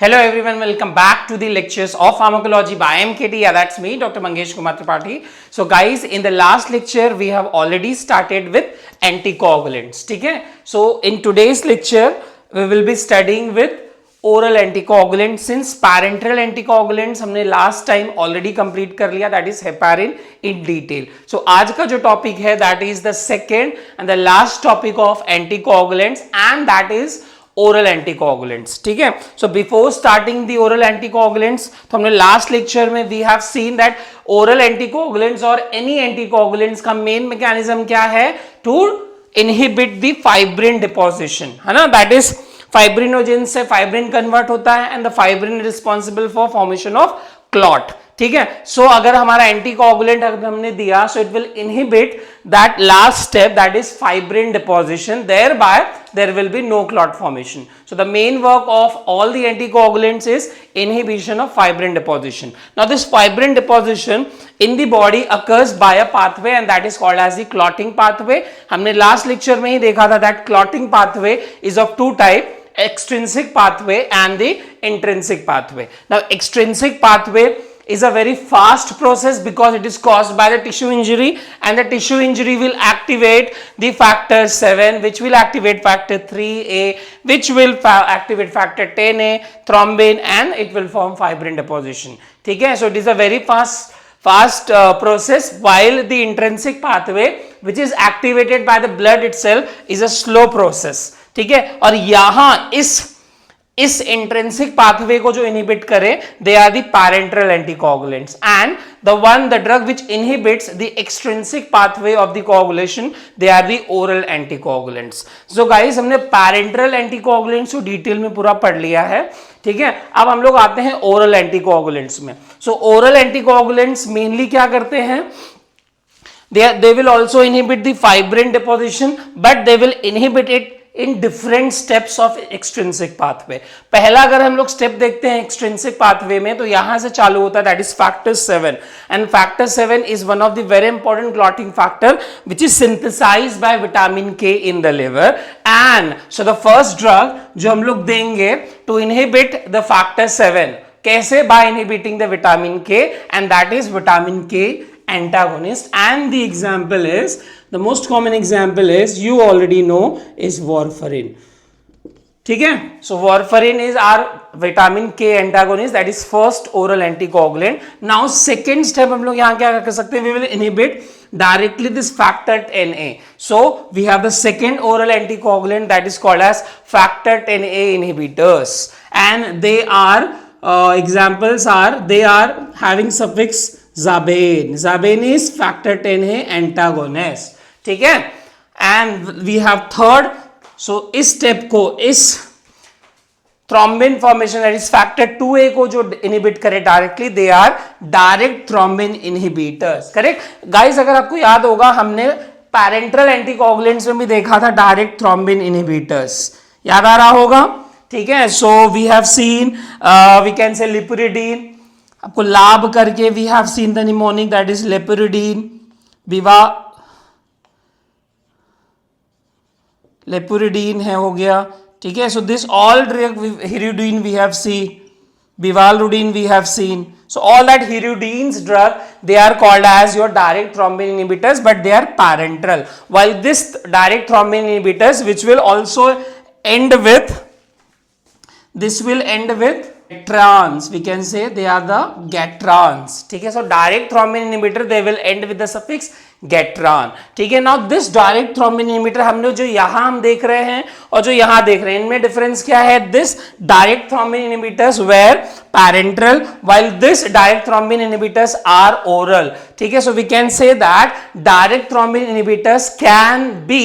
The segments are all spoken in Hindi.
Hello everyone, welcome back to the lectures of pharmacology by MKT. Yeah, that's me, Dr. Mangesh Kumar Tripathi. So guys, in the last lecture, we have already started with anticoagulants. Okay? So in today's lecture, we will be studying with oral anticoagulants. Since parenteral anticoagulants हमने last time already complete कर लिया, that is heparin in detail. So आज का जो topic है, that is the second and the last topic of anticoagulants, and that is oral anticoagulants. ठीक है. So before starting the oral anticoagulants, तो हमने लास्ट लेक्चर में we have seen that oral anticoagulants और एनी एंटीकोगुलेंट्स का मेन मैकेनिज्म क्या है? To inhibit the fibrin deposition, है ना. दैट इज फाइब्रिनोजेन से फाइब्रिन कन्वर्ट होता है and the fibrin responsible for formation of clot. ठीक है. सो अगर हमारा एंटीकोगुलेंट अगर हमने दिया, so it will inhibit that last step, that is fibrin deposition. Thereby there will be no clot formation. So the main work of all the anticoagulants is inhibition of fibrin deposition. Now this fibrin deposition in the body occurs by a pathway and that is called as the clotting pathway. हमने last lecture में ही देखा था that clotting pathway is of two type, extrinsic pathway and the intrinsic pathway. Now extrinsic pathway is a very fast process because it is caused by the tissue injury, and the tissue injury will activate the factor 7, which will activate factor 3A, which will activate factor 10A, thrombin, and it will form fibrin deposition. ठीक है. So it is a very fast process, while the intrinsic pathway, which is activated by the blood itself, is a slow process. ठीक है. और यहाँ इस इंट्रिंसिक पाथवे को जो इनहिबिट करे, they are the parenteral anticoagulants, and the drug which inhibits the extrinsic pathway of the coagulation, they are the oral anticoagulants. So guys, हमने पैरेंटरल एंटीकोगुलेंट्स को डिटेल में पूरा पढ़ लिया है. ठीक है. अब हम लोग आते हैं ओरल एंटीकोगुलेंट्स में. सो ओरल एंटीकोगुलेंट्स मेनली क्या करते हैं? They will also inhibit the fibrin deposition, but they will inhibit it in different steps of extrinsic pathway. पहला अगर हम लोग स्टेप देखते हैं extrinsic pathway में, तो यहां से चालू होता है, that is factor 7, and factor 7 is one of the very important clotting factor which is synthesized by vitamin K in the liver. And so the first drug जो हम लोग देंगे to inhibit the factor 7, कैसे? By inhibiting the vitamin K, and that is vitamin K antagonist, and the example is, the most common example is, you already know, is warfarin. ठीक है. So warfarin is our vitamin K antagonist, that is first oral anticoagulant. Now second step हम लोग यहाँ क्या कर सकते हैं? We will inhibit directly this factor 10A. So we have the second oral anticoagulant, that is called as factor 10A inhibitors, and they are examples are, they are having suffix Zabane. Zabane is factor 10A antagonist. ठीक है. And we have third. So इस स्टेप को, इस thrombin formation, that is factor 2A को जो इनहिबिट करे directly, they are direct thrombin inhibitors. Correct guys. अगर आपको याद होगा, हमने पैरेंटरल एंटीकोगुलेंट्स में भी देखा था डायरेक्ट थ्रोम्बिन इनहिबिटर्स. याद आ रहा होगा. ठीक है. So we have seen, we can say lepirudin, आपको लाभ करके, we have seen the mnemonic, that is lepirudin, lepirudin है हो गया. ठीक है. So this all drug, hirudin we have seen, bivalirudin we have seen. So all that hirudin's drug, they are called as your direct thrombin inhibitors, but they are parenteral. While this direct thrombin inhibitors, which will also end with, this will end with gatrans, we can say they are the gatrans. ठीक है. So direct thrombin inhibitor, they will end with the suffix gatran. ठीक है. Now this direct thrombin inhibitor, हमने जो यहाँ हम देख रहे हैं और जो यहाँ देख रहे हैं, इनमें डिफरेंस क्या है? This direct thrombin inhibitors were parenteral, while this direct thrombin inhibitors are oral. ठीक है. So we can say that direct thrombin inhibitors can be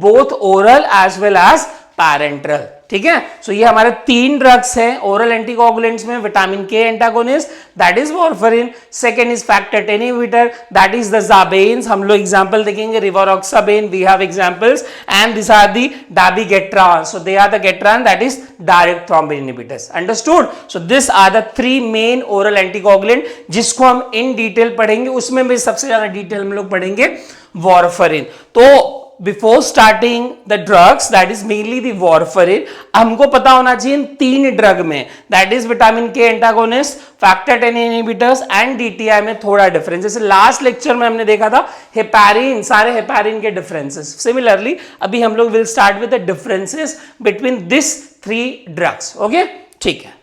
both oral as well as parenteral. ठीक है. सो ये हमारे तीन ड्रग्स हैं ओरल एंटीकोगुलेंट्स में. Vitamin K antagonist, that is warfarin. Second is factor 10 inhibitor, that is the xabans. हम लोग एग्जांपल देखेंगे, rivaroxaban, we have examples, and this are the dabigatran. So they are the gatran, that is direct thrombin inhibitors. Understood. So this are the three main oral anticoagulant जिसको हम इन डिटेल पढ़ेंगे. उसमें भी सबसे ज्यादा डिटेल हम लोग पढ़ेंगे वार्फरिन. तो before starting the drugs that is mainly the warfarin, हमको पता होना चाहिए इन 3 ड्रग में, that is vitamin K antagonist, factor 10 inhibitors and DTI में थोड़ा डिफरेंस, जैसे लास्ट लेक्चर में हमने देखा था हेपारिन, सारे हेपारिन के डिफरेंसेस। सिमिलरली अभी हम लोग will start with the differences between this 3 drugs. Okay, ठीक है।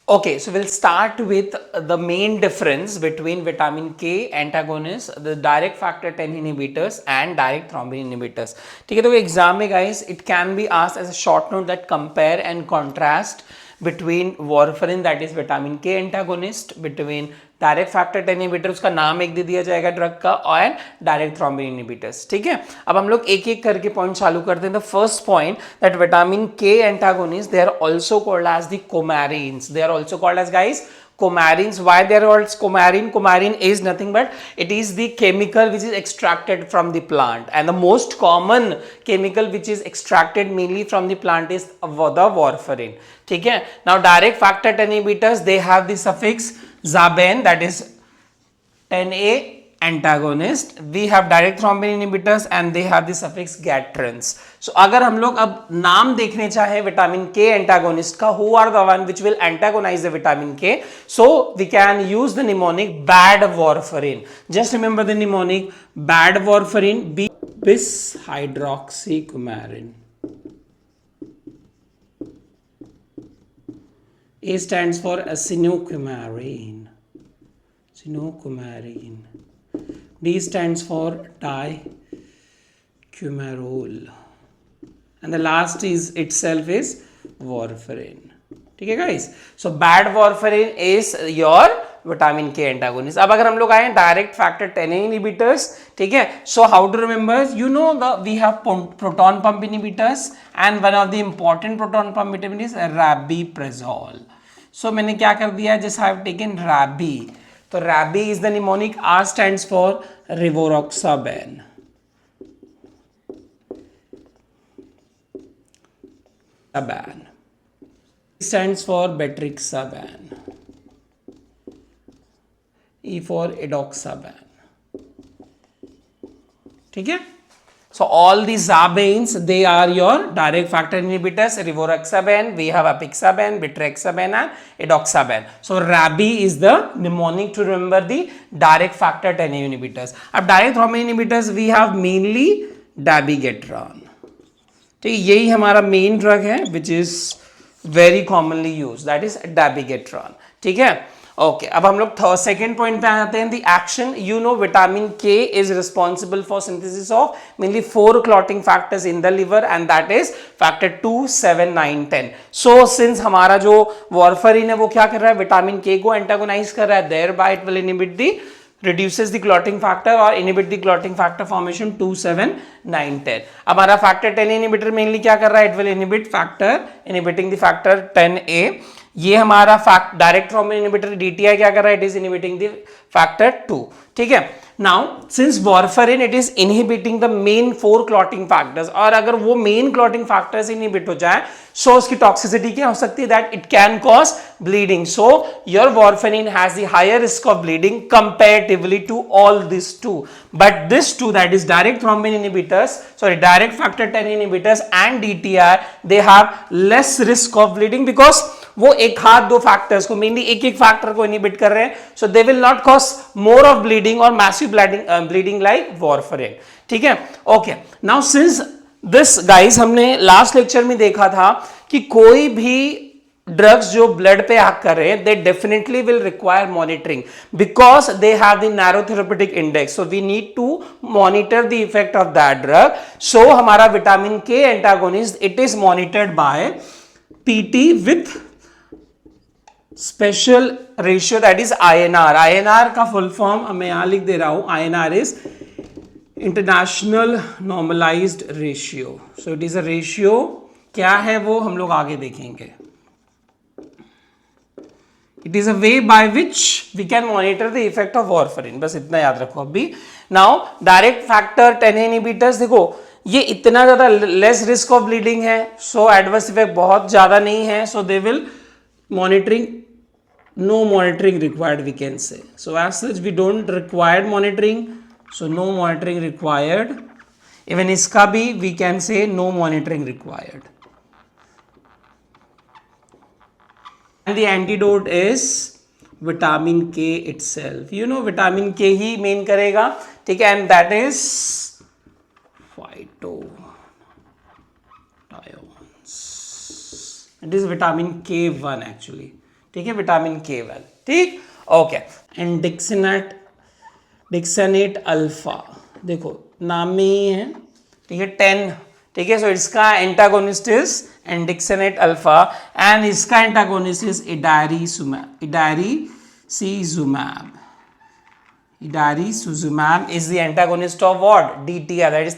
Okay, so we'll start with the main difference between vitamin K antagonists, the direct factor 10 inhibitors and direct thrombin inhibitors. ठीक है, तो एग्जाम में guys it can be asked as a short note that compare and contrast between warfarin that is vitamin K antagonist, between direct factor 10 inhibitor, उसका नाम एक दे दिया जाएगा ड्रग का, और डायरेक्ट थ्रोम्बिन इनहिबिटर्स। ठीक है, अब हम लोग एक एक करके पॉइंट चालू करते हैं। The first point that vitamin K antagonist they are also called as the coumarins, they are also called as guys coumarins. Why they are called coumarin? Coumarin is nothing but it is the chemical which is extracted from the plant, and the most common chemical which is extracted mainly from the plant is the warfarin. ठीक है, now direct factor 10 inhibitors they have the suffix zaben, that is 10A antagonist. We have direct thrombin inhibitors and they have the suffix gatrans. So अगर हम लोग अब नाम देखने चाहे विटामिन के एंटागोनिस्ट का, who are the one which will antagonize the vitamin K, so we can use the mnemonic bad warfarin. Just remember the mnemonic bad warfarin, bis hydroxycoumarin. A stands for acinocoumarine. Acinocoumarine. D stands for dicumarol. And the last is itself is warfarin. ठीक है guys? So bad warfarin is your vitamin K antagonist. अब अगर हम लोग आए डायरेक्ट फैक्टर 10 इनहिबिटर्स, ठीक है, so how to remember, you know the we have proton pump inhibitors and one of the important proton pump inhibitor is rabeprazole. So मैंने क्या कर दिया, just I have taken rabe, तो rabe is the mnemonic, R stands for rivaroxaban, Saban stands for Betrixaban, E for Edoxaban. ठीक है, so all these zabanes they are your direct factor inhibitors. Rivaroxaban, we have apixaban, Betrixaban and Edoxaban. So Rabi is the mnemonic to remember the direct factor 10 inhibitors. अब direct thrombin inhibitors we have mainly dabigatran. ठीक है, यही हमारा मेन ड्रग है which is very commonly use, that is dabigatran. ठीक है, ओके, अब हम लोग सेकेंड पॉइंट पे आ जाते हैं, the action. You know vitamin K is responsible for synthesis of mainly 4 clotting factors in the liver and that is factor 2, 7, 9, 10. So since हमारा जो वॉरफरिन है वो क्या कर रहा है, विटामिन के को एंटागोनाइज कर रहा है, thereby it will inhibit the reduces the clotting factor or inhibit the clotting factor formation 2, 7, 9, 10. अब हमारा factor 10 inhibitor mainly क्या कर रहा है, it will inhibit factor, inhibiting the factor 10A. ये हमारा डायरेक्ट थ्रोम्बिन इनहिबिटर DTI क्या कर रहा है, it is inhibiting the factor 2. ठीक है, now since warfarin it is inhibiting the main 4 clotting factors, और अगर वो मेन क्लॉटिंग फैक्टर्स इनहिबिट हो जाए सो उसकी टॉक्सिसिटी क्या हो सकती है, that it can cause bleeding. So your warfarin has the higher risk of bleeding comparatively to all this two, but this two that is direct thrombin inhibitors, sorry direct factor 10 inhibitors and DTI, they have less risk of bleeding because वो एक हाथ 2 फैक्टर्स को मेनली एक फैक्टर को इनहिबिट कर रहे हैं, so they will not cause more of bleeding और मैसिव ब्लीडिंग लाइक वॉरफरिन. ठीक है, okay, now since this guys हमने लास्ट लेक्चर में देखा था कि कोई भी ड्रग्स जो ब्लड पे एक्ट कर रहे हैं they definitely will require monitoring because they have the narrow therapeutic index, so we need to monitor the effect of that drug. So हमारा vitamin K antagonist it is monitored by PT with special ratio that is INR. INR का फुल फॉर्म मैं यहां लिख दे रहा हूं, INR is international normalized ratio. So it is a ratio, क्या है वो हम लोग आगे देखेंगे. It is a way by which we can monitor the effect of warfarin, बस इतना याद रखो अभी. नाउ डायरेक्ट फैक्टर 10 इनहिबिटर्स, देखो ये इतना ज्यादा लेस रिस्क ऑफ ब्लीडिंग है, सो एडवर्स इफेक्ट बहुत ज्यादा नहीं है, so they will monitoring, no monitoring required we can say. So as such we don't require monitoring, so no monitoring required even इसका भी we can say no monitoring required. And the antidote is vitamin K itself. You know vitamin K ही मेन करेगा, ठीक है, and that is phytothiones. It is vitamin K1 actually, ठीक है, विटामिन K1, ठीक, ओके. एंड डिक्सनेट अल्फा, देखो नाम में ही है, ठीक है, 10, ठीक है. सो इसका एंटागोनिस्ट इज एंडिक्सेनेट अल्फा एंड इसका antagonist is idarucizumab is the antagonist of what? DTR, that is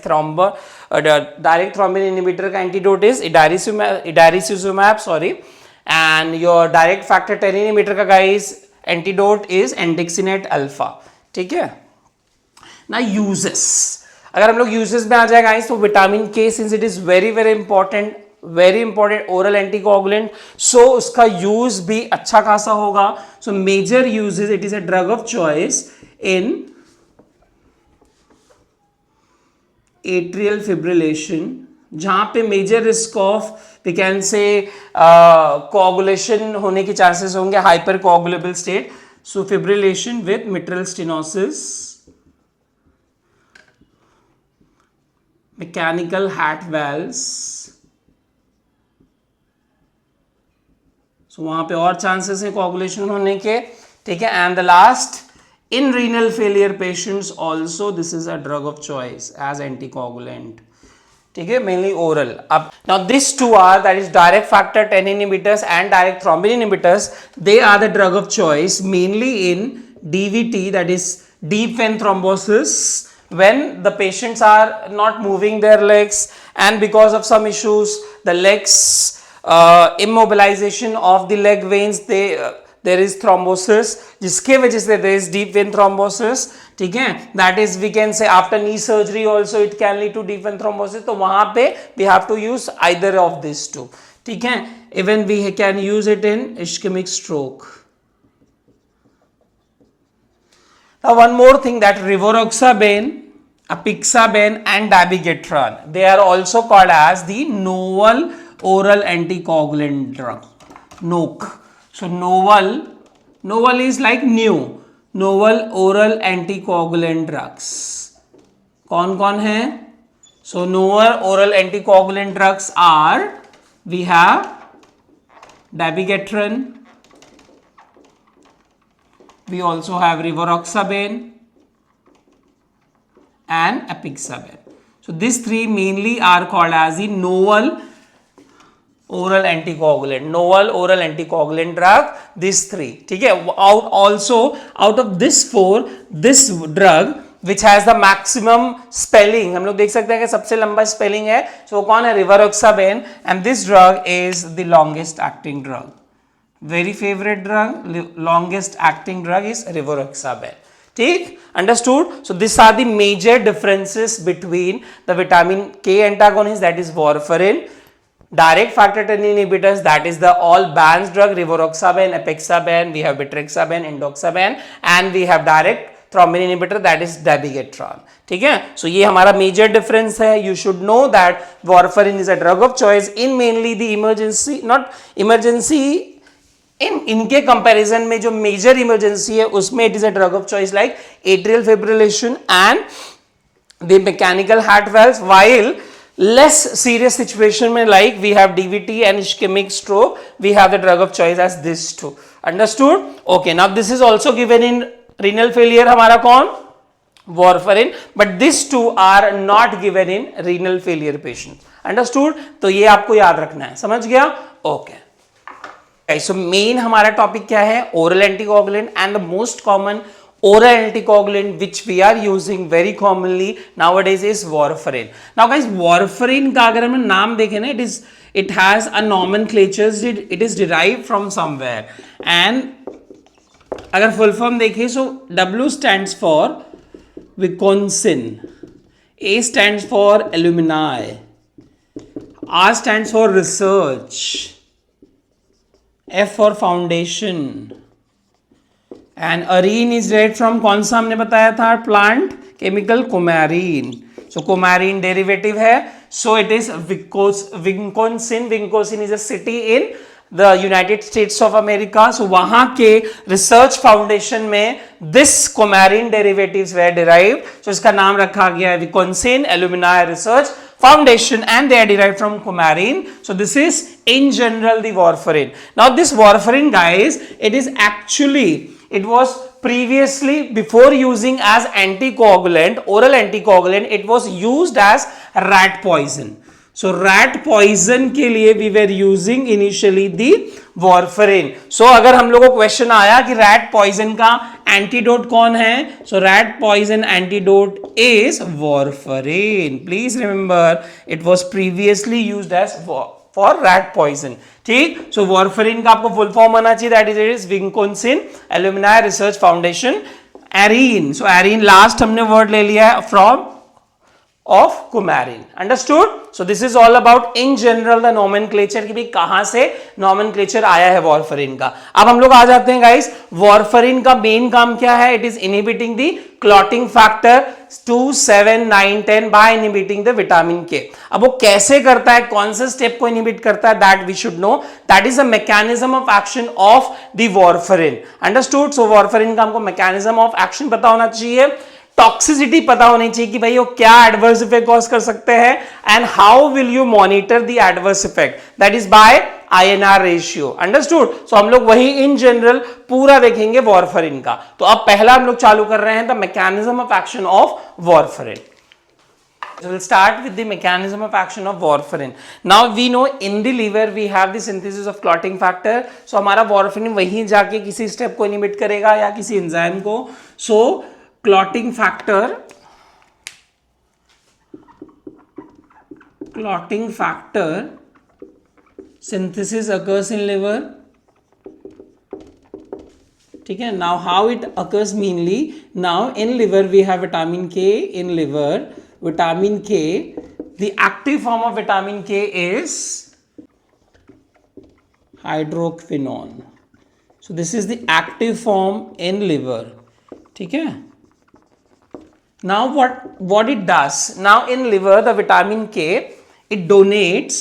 direct thrombin inhibitor का antidote is idarucizumab, sorry, and your direct factor 10 inhibitor का guys antidote is andexanet alpha, ठीक है. ना यूजेस, अगर हम लोग यूजेस में आ जाए गाइस, तो vitamin K since it is very very important oral anticoagulant, so उसका यूज भी अच्छा खासा होगा. So major uses, it is a drug of choice in atrial fibrillation, जहां पे major risk of we can say coagulation होने के चांसेस होंगे, hyper coagulable state. So fibrillation with mitral stenosis, mechanical heart valves, so वहां पे और चांसेस है कोआगुलेशन होने के, ठीक है. And the last, in renal failure patients also this is a drug of choice as anticoagulant, ठीक है, मेनली ओरल. अब now this two are, that is direct factor 10 inhibitors and direct thrombin inhibitors, they are the drug of choice mainly in DVT, that is deep vein thrombosis, when the patients are not moving their legs and because of some issues the legs immobilization of the leg veins, there is thrombosis, जिसके वजह से there is deep vein thrombosis, ठीक है. that is we can say after knee surgery also it can lead to deep vein thrombosis. तो वहां पे we have to use either of these two, ठीक है. even we can use it in ischemic stroke. Now one more thing, that rivaroxaban, apixaban and dabigatran, they are also called as the novel oral anticoagulant drug, NOAC. So novel is like new, novel oral anticoagulant drugs. कौन कौन है? So novel oral anticoagulant drugs are, we have dabigatran, we also have rivaroxaban and apixaban. So these three mainly are called as the novel oral anticoagulant drug, these three, ठीक है. out of this four, this drug which has the maximum spelling, हम लोग देख सकते हैं कि सबसे लंबा स्पेलिंग है, so वो कौन है? rivaroxaban, and this drug is the longest acting drug. Very favorite drug, longest acting drug is rivaroxaban, ठीक, understood. So these are the major differences between the vitamin K antagonist, that is warfarin, direct factor 10 inhibitors, that is the all banned drug rivaroxaban, apixaban, we have betrixaban, indoxaban, and we have direct thrombin inhibitor, that is dabigatran, ठीक है. So ये हमारा major difference है. You should know that warfarin is a drug of choice in mainly the emergency, not emergency, इनके कंपैरिजन में जो मेजर इमरजेंसी है उसमें it is a drug of choice like atrial fibrillation and the mechanical heart valves, while less serious situation में like we have DVT and ischaemic stroke, we have the drug of choice as this two. Understood? Okay, now this is also given in renal failure, हमारा कौन? warfarin, but these two are not given in renal failure patients. Understood? तो ये आपको याद रखना है, समझ गया? Okay. So main हमारा टॉपिक क्या है? Oral anticoagulant, and the most common oral anticoagulant which we are using very commonly nowadays is warfarin. Now guys, warfarin का अगर हम नाम देखें ना, it has a nomenclature, it is derived from somewhere, and अगर full form देखें, so W stands for Wisconsin, A stands for alumni, R stands for research, F for foundation, and arene is derived from कौन सा हमने बताया था plant chemical coumarin. So coumarin derivative है, so it is Wisconsin. Wisconsin is a city in the United States of America. So वहां के रिसर्च फाउंडेशन में this coumarin derivatives were derived. So इसका नाम रखा गया है Wisconsin alumni research foundation, and they are derived from coumarin. So this is in general the warfarin. Now this warfarin, guys, it was previously, before using as anticoagulant, oral anticoagulant, it was used as rat poison. So rat poison के लिए we were using initially the warfarin. So अगर हम लोगों को क्वेश्चन आया कि rat poison का एंटीडोट कौन है, so rat poison antidote is warfarin. Please remember it was previously used as for rat poison. ठीक, so warfarin का आपको फुल फॉर्म आना चाहिए, that is Wisconsin alumni research foundation. Arene, so arene last हमने वर्ड ले लिया है from of coumarin. Understood? So this is all about in general the nomenclature कि भाई कहां से nomenclature आया है warfarin का. अब हम लोग आ जाते हैं guys, warfarin का मेन काम क्या है? It is inhibiting the clotting factor 2, 7, 9, 10 by inhibiting the vitamin K. अब वो कैसे करता है, कौन से स्टेप को इनहिबिट करता है, that we should know. That is the mechanism of action of the warfarin. Understood? So warfarin का हमको mechanism of action पता होना चाहिए, टॉक्सिसिटी पता होनी चाहिए कि भाई वो क्या एडवर्स इफेक्ट कॉज कर सकते हैं, and how will you monitor the adverse effect, that is by INR ratio. Understood? So हम लोग वही इन जनरल पूरा देखेंगे वॉरफरिन का. तो अब पहला हम लोग चालू कर रहे हैं the mechanism of action of warfarin. So we'll start with the mechanism of action of warfarin. Now we know in the liver we have the synthesis of clotting factor. So हमारा warfarin वहीं जाके किसी स्टेप को इनिबिट करेगा या किसी एंजाइम को. So clotting factor synthesis occurs in liver. ठीक है. Now how it occurs mainly, now in liver we have vitamin K. In liver vitamin K, the active form of vitamin K is hydroquinone. So this is the active form in liver. ठीक है. Now what it does, now in liver the vitamin K, it donates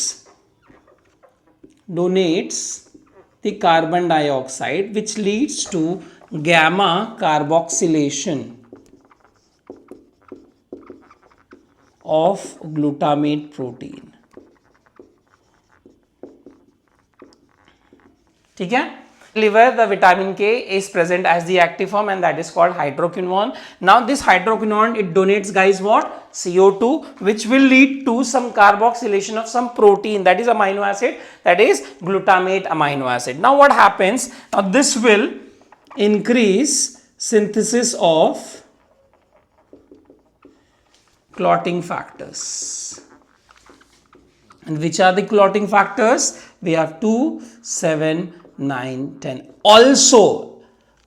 the carbon dioxide, which leads to gamma carboxylation of glutamate protein. ठीक है. Liver, the vitamin K is present as the active form, and that is called hydroquinone. Now this hydroquinone, it donates, guys, what? CO2, which will lead to some carboxylation of some protein, that is amino acid, that is glutamate amino acid. Now what happens? Now this will increase synthesis of clotting factors. And which are the clotting factors? We have 2, 7, 9, 10. Also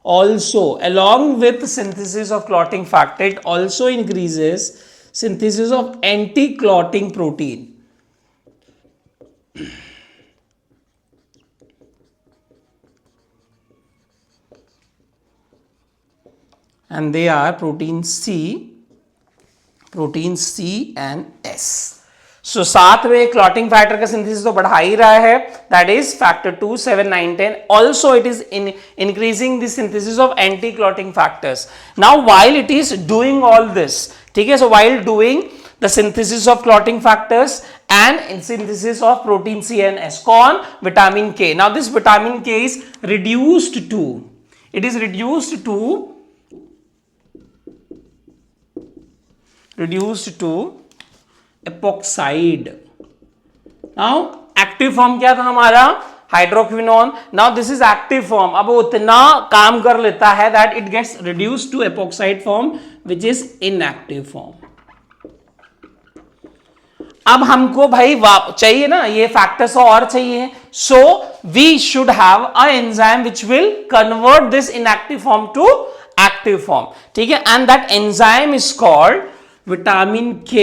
along with synthesis of clotting factor, it also increases synthesis of anti-clotting protein. And they are protein C and S. So साथ में क्लॉटिंग फैक्टर का सिंथेसिस तो बढ़ा ही रहा है, that is factor 2, 7, 9, 10. Also it is increasing the synthesis of anti clotting factors. Now while it is doing all this, ठीक है, सो while doing the synthesis of clotting factors and synthesis of protein C and S, कौन? Vitamin K. Now this vitamin K is reduced to epoxide. Now active form क्या था हमारा? Hydroquinone. Now this is active form. अब वो उतना काम कर लेता है that it gets reduced to epoxide form, which is inactive form. अब हमको भाई चाहिए ना ये फैक्टर्स और चाहिए, so we should have a enzyme which will convert this inactive form to active form. ठीक है, and that enzyme is called vitamin K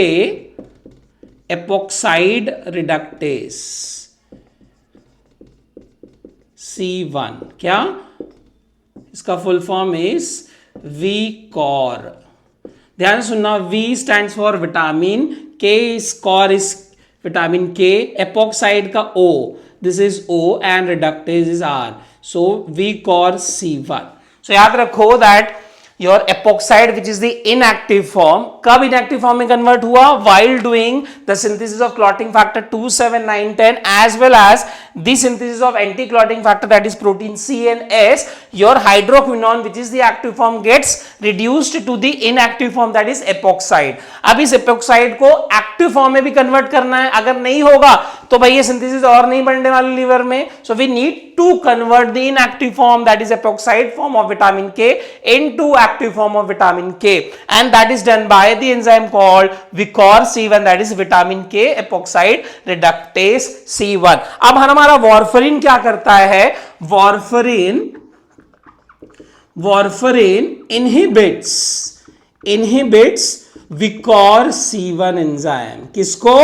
epoxide reductase C1. क्या इसका फुल फॉर्म इज VCOR. ध्यान से सुनना, V stands for vitamin, K score is vitamin K, epoxide का O, this is O and reductase is R, so V core C1. So याद रखो that your epoxide which is the inactive form, कब inactive form में convert हुआ? While doing the synthesis of clotting factor 2, 7, 9, 10 as well as the synthesis of anti-clotting factor that is protein C and S, your hydroquinone which is the active form gets reduced to the inactive form that is epoxide. अब इस epoxide को active form में भी convert करना है, अगर नहीं होगा तो भाई ये synthesis और नहीं बनने वाली liver में, so we need to convert the inactive form that is epoxide form of vitamin K into active form of vitamin K, and that is done by the enzyme called Vicore C1, that is vitamin K epoxide reductase C1. अब हमारा warfarin क्या करता है? warfarin inhibits Vicore C1 enzyme. किसको?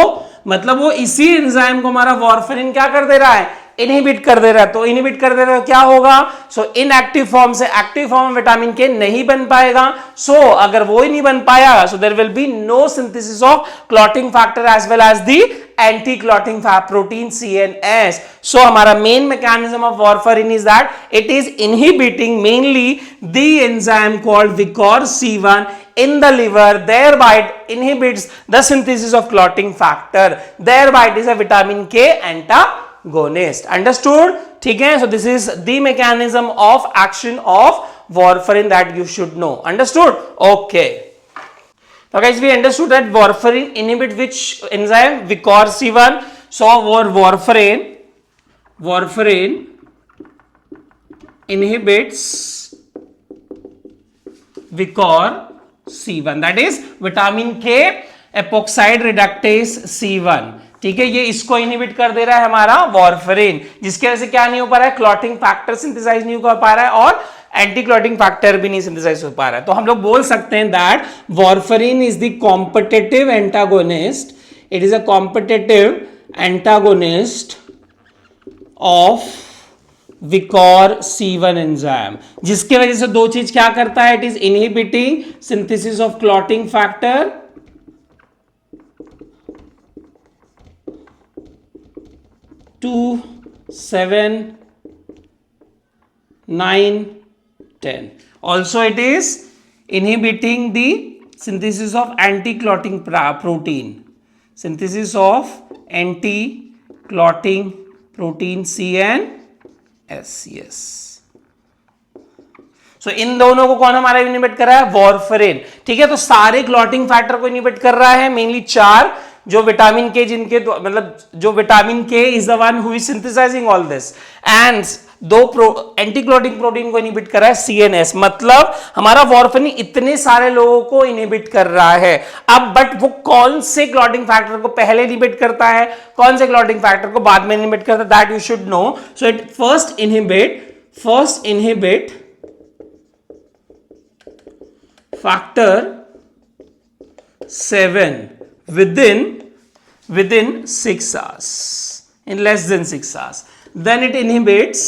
मतलब वो इसी एंजाइम को हमारा warfarin क्या कर दे रहा है? इनहिबिट कर दे रहा है. तो इनहिबिट कर दे रहा है क्या होगा? सो इनएक्टिव फॉर्म से एक्टिव फॉर्म में विटामिन के नहीं बन पाएगा. सो अगर वो ही नहीं बन पाया, so there will be no synthesis of clotting factor as well as the anti clotting protein CNS. So हमारा main mechanism of warfarin is that it is inhibiting mainly the enzyme called VKOR C1 in the liver, thereby it inhibits the synthesis of clotting factor, thereby it is a vitamin K antagonist. Understood? ठीक है. So this is the mechanism of action of warfarin that you should know. Understood? Okay. So guys, we understood that warfarin inhibit which enzyme? Vicore C1. So warfarin inhibits Vicore C1, that is vitamin K epoxide reductase C1. ठीक है, ये इसको इनहिबिट कर दे रहा है हमारा वार्फरिन, जिसकी वजह से क्या नहीं हो पा रहा है? क्लॉटिंग फैक्टर सिंथेसाइज नहीं हो पा रहा है और एंटी क्लॉटिंग फैक्टर भी नहीं सिंथेसाइज हो पा रहा है. तो हम लोग बोल सकते हैं that warfarin is the competitive antagonist. It is a competitive antagonist of VIKOR C1 enzyme, जिसके वजह से दो चीज क्या करता है? It is inhibiting synthesis of clotting factor 2, 7, 9, 10. Also it is inhibiting the synthesis of anti-clotting protein. Synthesis of anti-clotting protein CNS. Yes. So इन दोनों को कौन हमारा इनहिबिट कर रहा है? वार्फरिन. ठीक है, तो सारे क्लॉटिंग फैक्टर को इनहिबिट कर रहा है, मेनली 4 जो विटामिन के, जिनके मतलब जो vitamin K is the one who is synthesising all this, and दो एंटी क्लॉटिंग प्रोटीन को इनहिबिट कर रहा है CNS. मतलब हमारा वार्फरिन इतने सारे लोगों को इनहिबिट कर रहा है. अब बट वो कौन से क्लॉटिंग फैक्टर को पहले इनहिबिट करता है, कौन से क्लॉटिंग फैक्टर को बाद में इनहिबिट करता है, that you should know. So it first inhibit factor 7 within 6 hours, in less than 6 hours. Then it inhibits,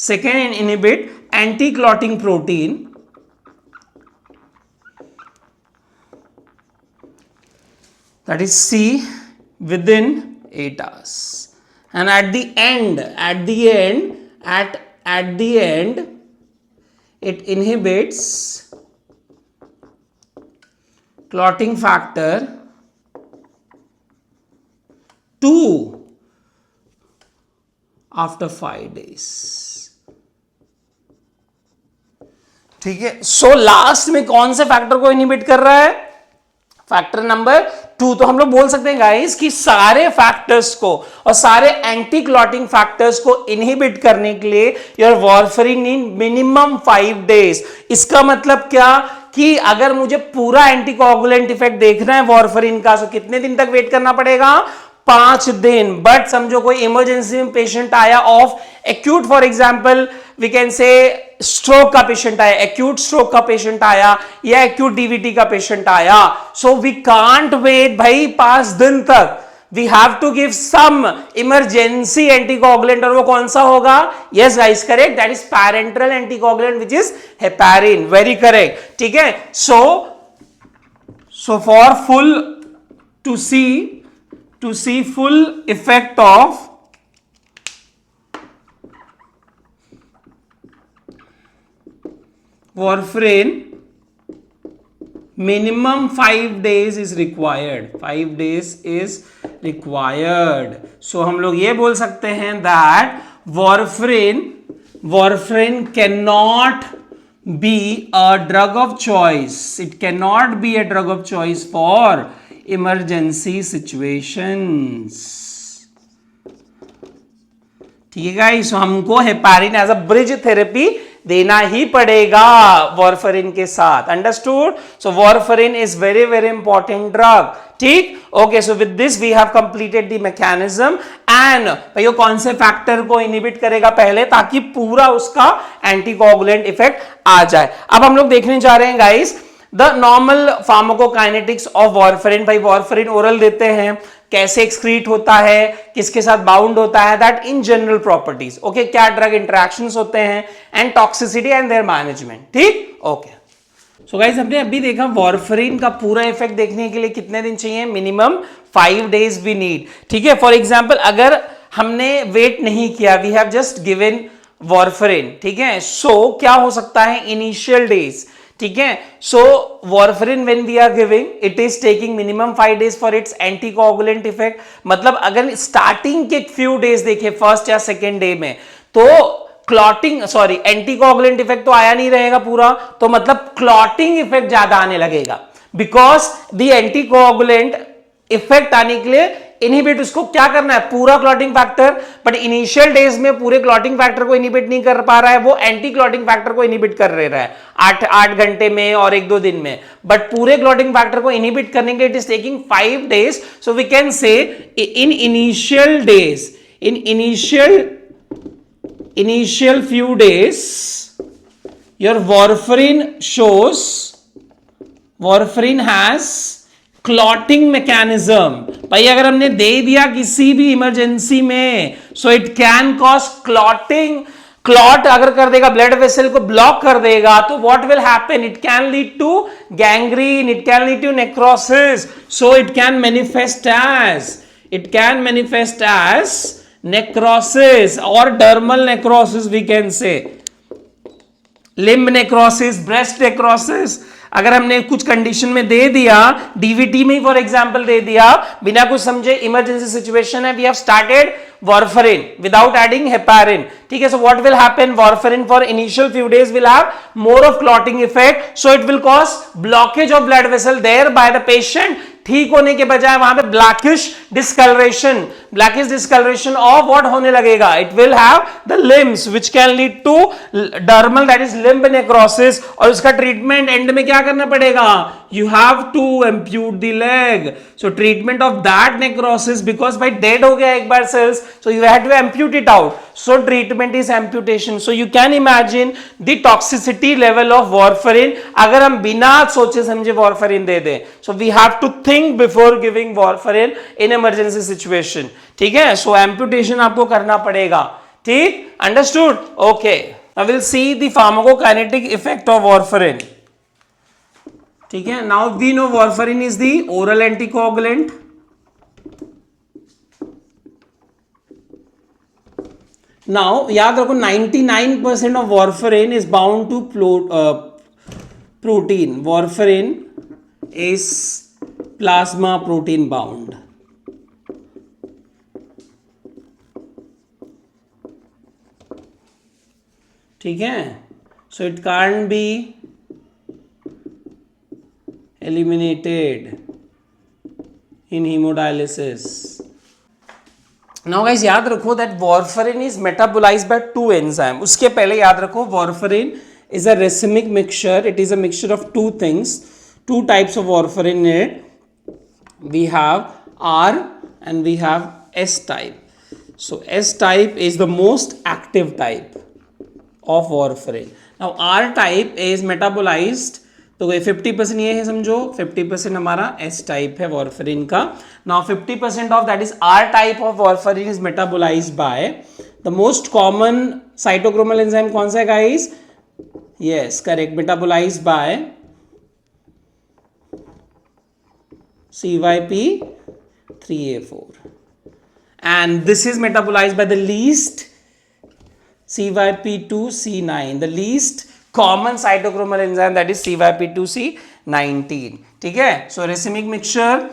second inhibit anti-clotting protein, that is C, within 8 hours. And at the end it inhibits clotting factor 2 after 5 days. ठीक है, सो लास्ट में कौन से फैक्टर को इनहिबिट कर रहा है? Factor number 2. तो हम लोग बोल सकते हैं गाइस कि सारे फैक्टर्स को और सारे एंटी क्लॉटिंग फैक्टर्स को इनहिबिट करने के लिए your warfarin need minimum 5 days. इसका मतलब क्या कि अगर मुझे पूरा एंटीकोगुलेंट इफेक्ट देखना है वार्फरिन का, तो कितने दिन तक वेट करना पड़ेगा? 5 दिन. बट समझो कोई इमरजेंसी में पेशेंट आया of acute, for example we can say stroke का पेशेंट आया, एक्यूट स्ट्रोक का पेशेंट आया या एक्यूट डीवीटी का पेशेंट आया, सो वी कांट वेट भाई 5 दिन तक. We have to give some emergency anticoagulant, और वो कौन सा होगा? Yes guys, correct, that is parenteral anticoagulant which is heparin. Very correct. ठीक है, सो So for full to see full effect of warfarin, minimum 5 days is required. 5 days is required. So हम लोग ये बोल सकते हैं that warfarin cannot be a drug of choice. It cannot be a drug of choice for emergency situations. ठीक है गाइस, हमको heparin as a bridge therapy देना ही पड़ेगा वॉरफरिन के साथ. Understood? So warfarin is very very important drug. ठीक, okay. So with this we have completed the mechanism and भाइयों कौन से फैक्टर को इनहिबिट करेगा पहले, ताकि पूरा उसका एंटीकोगुलेंट इफेक्ट आ जाए. अब हम लोग देखने जा रहे हैं guys the normal pharmacokinetics of warfarin. भाई वॉरफरिन ओरल देते हैं, कैसे एक्सक्रीट होता है, किसके साथ बाउंड होता है, that in general properties. Okay, क्या ड्रग इंटरेक्शंस होते हैं and toxicity and there management. ठीक, ओके. सो गाइस हमने अभी देखा वॉरफरिन का पूरा इफेक्ट देखने के लिए कितने दिन चाहिए, मिनिमम 5 days वी नीड. ठीक है, फॉर एग्जाम्पल अगर हमने वेट नहीं किया, we have just given warfarin. ठीक है, सो क्या हो सकता है इनिशियल डेज. ठीक है, so warfarin when we are giving it is taking minimum 5 days for its anticoagulant effect. मतलब अगर स्टार्टिंग के फ्यू डेज देखे फर्स्ट या सेकेंड डे में, तो क्लॉटिंग एंटीकोगुलेंट इफेक्ट तो आया नहीं रहेगा पूरा, तो मतलब क्लॉटिंग इफेक्ट ज्यादा आने लगेगा. बिकॉज द एंटीकोगुलेंट इफेक्ट आने के लिए इनहिबिट उसको क्या करना है, पूरा clotting factor. But initial days में पूरे क्लॉटिंग फैक्टर को इनहिबिट नहीं कर पा रहा है, वो एंटी क्लॉटिंग फैक्टर को इनहिबिट कर रहा है 8 घंटे में और 1-2 दिन में. बट पूरे क्लॉटिंग फैक्टर को इनहिबिट करने के लिए it is taking 5 days. So we can say in initial days, in initial few days your warfarin has clotting mechanism. भाई अगर हमने दे दिया किसी भी इमरजेंसी में, so it can cause clotting. Clot अगर कर देगा, ब्लड वेसल को ब्लॉक कर देगा, तो what will happen, it can lead to gangrene, it can lead to necrosis. So it can manifest as necrosis or dermal necrosis, we can say limb necrosis, breast necrosis. अगर हमने कुछ कंडीशन में दे दिया, डीवीटी में फॉर एग्जांपल दे दिया, बिना कुछ समझे इमरजेंसी सिचुएशन है, we have started warfarin without adding heparin. ठीक है, so what will happen, warfarin for initial few days will have more of clotting effect, so it will cause blockage of blood vessel there by the patient. ठीक होने के बजाय वहां पे ब्लैकिश डिस्कलरेशन ऑफ व्हाट होने लगेगा, it will have the limbs which can lead to dermal that is limb necrosis. और उसका ट्रीटमेंट एंड में क्या करना पड़ेगा, you have to amputate the leg. So treatment of that necrosis, because भाई डेड हो गया एक बार cells, so you have to amputate it out. So treatment is amputation. So you can imagine the toxicity level of warfarin अगर हम बिना सोचे समझे वॉरफरिन दे दें. So we have to think before giving warfarin in emergency situation. ठीक है, सो एम्पुटेशन आपको करना पड़ेगा. ठीक, understood? Okay, now we'll see the pharmacokinetic effect of warfarin. ठीक है, now we know warfarin is the oral anticoagulant. Now याद रखो 99% of warfarin is bound to protein. Warfarin is plasma protein bound. ठीक है, so it can't be eliminated in hemodialysis. Now guys याद रखो that warfarin is metabolized by 2 enzymes. उसके पहले याद रखो warfarin is a racemic mixture. It is a mixture of 2 things, 2 types of warfarin in it. We have R and we have S type. So S type is the most active type of warfarin. Now R type is metabolized, तो 50% ये है समझो, 50% हमारा S type है warfarin का. Now 50% of that is R type of warfarin is metabolized by the most common cytochromal enzyme. कौन सा है guys? Yes, correct, metabolized by CYP3A4, and this is metabolized by the least CYP2C9, the least common cytochromal enzyme, that is CYP2C19. ठीक है, so racemic mixture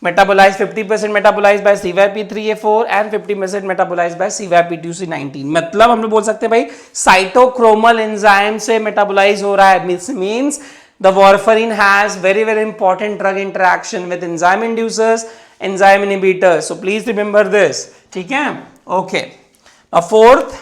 metabolized 50% metabolized by CYP3A4 and 50% metabolized by CYP2C19. मतलब हम लोग बोल सकते हैं भाई साइटोक्रोमल एंजाइम से मेटाबोलाइज हो रहा है, means the warfarin has very important drug interaction with enzyme inducers, enzyme inhibitors. So please remember this. ठीक है, okay. Now fourth,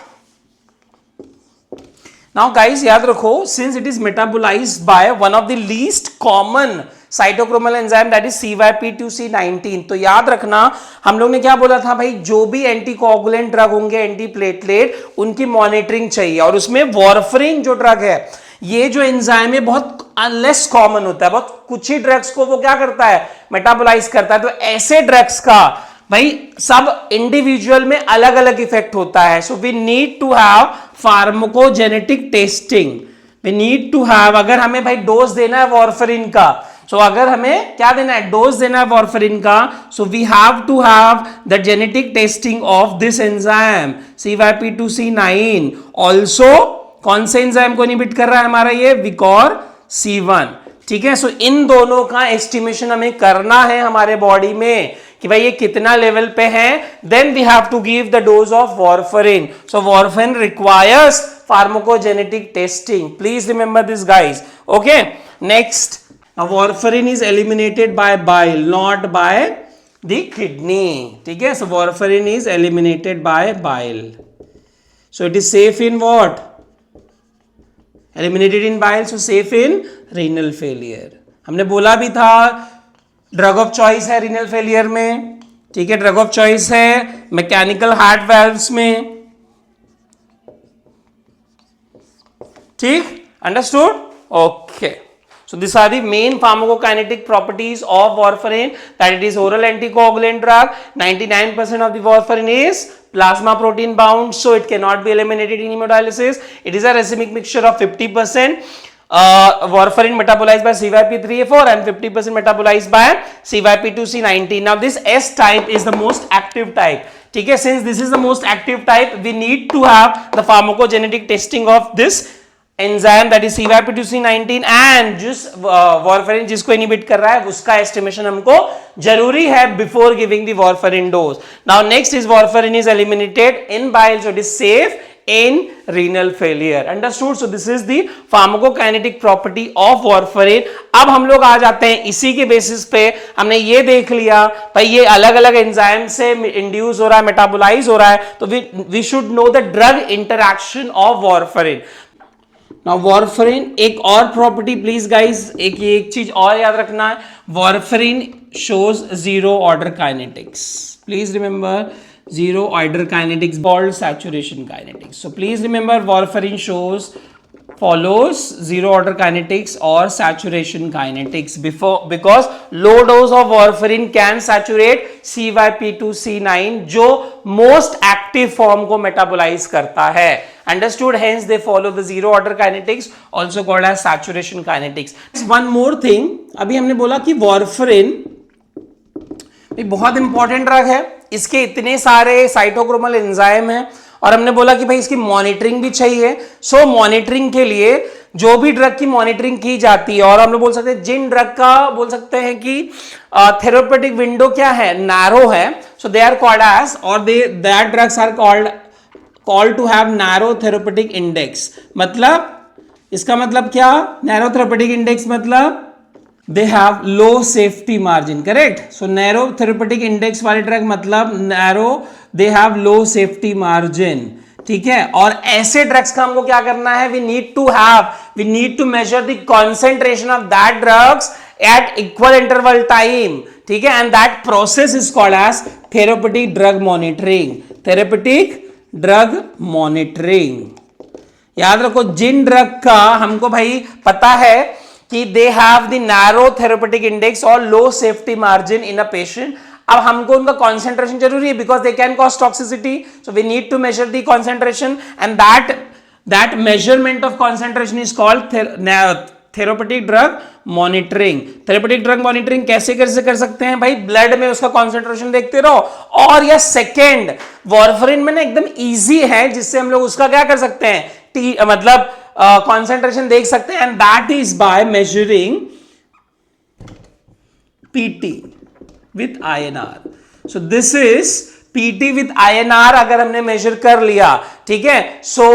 now guys याद रखो, since it is metabolized by one of the least common cytochrome enzyme, that is CYP2C19, तो याद रखना हम लोग ने क्या बोला था भाई, जो भी एंटीकोगुलेंट ड्रग होंगे, एंटी प्लेटलेट, उनकी मॉनिटरिंग चाहिए, और उसमें वॉरफरिन जो ड्रग है, ये जो एंजाइम है बहुत लेस कॉमन होता है, बहुत कुछ ही ड्रग्स को वो क्या करता है, मेटाबोलाइज करता है, तो ऐसे ड्रग्स का भाई सब इंडिविजुअल में अलग अलग इफेक्ट होता है. So we need to have pharmacogenetic testing, we need to have, अगर हमें भाई डोज देना है वॉरफरिन का, सो अगर हमें क्या देना है, डोज देना है वॉरफरिन का, so we have to have the genetic testing of this enzyme CYP2C9. Also कौन से एंजाइम को इनहिबिट कर रहा है हमारा ये, विकोर C1. ठीक है, सो इन दोनों का एस्टिमेशन हमें करना है हमारे बॉडी में कि भाई ये कितना लेवल पे है, then we have to give the dose of warfarin. So warfarin requires pharmacogenetic testing. Please remember this guys. Okay, next, warfarin is eliminated by bile, not by the kidney. ठीक है, so warfarin is eliminated by bile, so it is safe in what, eliminated in bile, so safe in renal failure. हमने बोला भी था ड्रग ऑफ चॉइस है रीनल फेलियर में. ठीक है, ड्रग ऑफ चॉइस है मैकेनिकल हार्ट वाल्व्स में. ठीक, understood, okay. So these are the main pharmacokinetic properties of warfarin, that it is oral anticoagulant drug. 99% of the warfarin is plasma protein bound, so it cannot be eliminated in hemodialysis. It is a racemic mixture of 50% warfarin metabolized by CYP3A4 and 50% metabolized by CYP2C19. Now this S type is the most active type. ठीक है, since this is the most active type, we need to have the pharmacogenetic testing of this enzyme, that is CYP2C19, and जिस वॉरफरिन जिसको इनहिबिट कर रहा है उसका एस्टिमेशन हमको जरूरी है before giving the warfarin dose. Now next is warfarin is eliminated in bile, so it is safe in renal failure. Understood? So this is the pharmacokinetic property of warfarin. अब हम लोग आ जाते हैं इसी के बेसिस पे, हमने ये देख लिया भाई ये अलग अलग एंजाइम से इंड्यूस हो रहा है, मेटाबोलाइज हो रहा है, तो we should know the drug interaction of warfarin. Now warfarin, एक और प्रॉपर्टी प्लीज गाइज, एक चीज और याद रखना है, warfarin shows zero order kinetics. Please remember zero order kinetics called saturation kinetics. So please remember warfarin follows zero order kinetics or saturation kinetics because low dose of warfarin can saturate CYP2C9 जो most active form को metabolize करता है. Understood? Hence they follow the zero order kinetics, also called as saturation kinetics. One more thing, अभी हमने बोला कि warfarin बहुत इंपॉर्टेंट ड्रग है, इसके इतने सारे साइटोक्रोमल एंजाइम हैं, और हमने बोला कि भाई इसकी मॉनिटरिंग भी चाहिए. सो मॉनिटरिंग के लिए जो भी ड्रग की मॉनिटरिंग की जाती है, और हम लोग बोल सकते हैं जिन ड्रग का बोल सकते हैं कि थेरेप्यूटिक विंडो क्या है, नैरो है, so they are called as, और that drugs are called to have narrow therapeutic index. मतलब इसका मतलब क्या, नैरो थेरेप्यूटिक इंडेक्स मतलब they have low safety margin, correct? So narrow therapeutic index वाले ड्रग मतलब narrow, they have low safety margin. ठीक है, और ऐसे ड्रग्स का हमको क्या करना है, we need to measure the concentration of that drugs at equal interval time. ठीक है, and that process is called as therapeutic drug monitoring. Therapeutic drug monitoring. याद रखो, जिन ड्रग का हमको भाई पता है कि they have the narrow therapeutic index और low safety margin in a patient, अब हमको उनका कॉन्सेंट्रेशन जरूरी है because they can cause toxicity, so we need to measure the concentration, and that measurement of concentration is called therapeutic drug monitoring. Therapeutic drug monitoring कैसे कर सकते हैं भाई, ब्लड में उसका कॉन्सेंट्रेशन देखते रहो, और या सेकेंड वॉरफरिन में ना एकदम इजी है जिससे हम लोग उसका क्या कर सकते हैं, मतलब कॉन्सेंट्रेशन देख सकते हैं, and that is by measuring PT with INR। So this is PT with INR अगर हमने मेजर कर लिया, ठीक है, so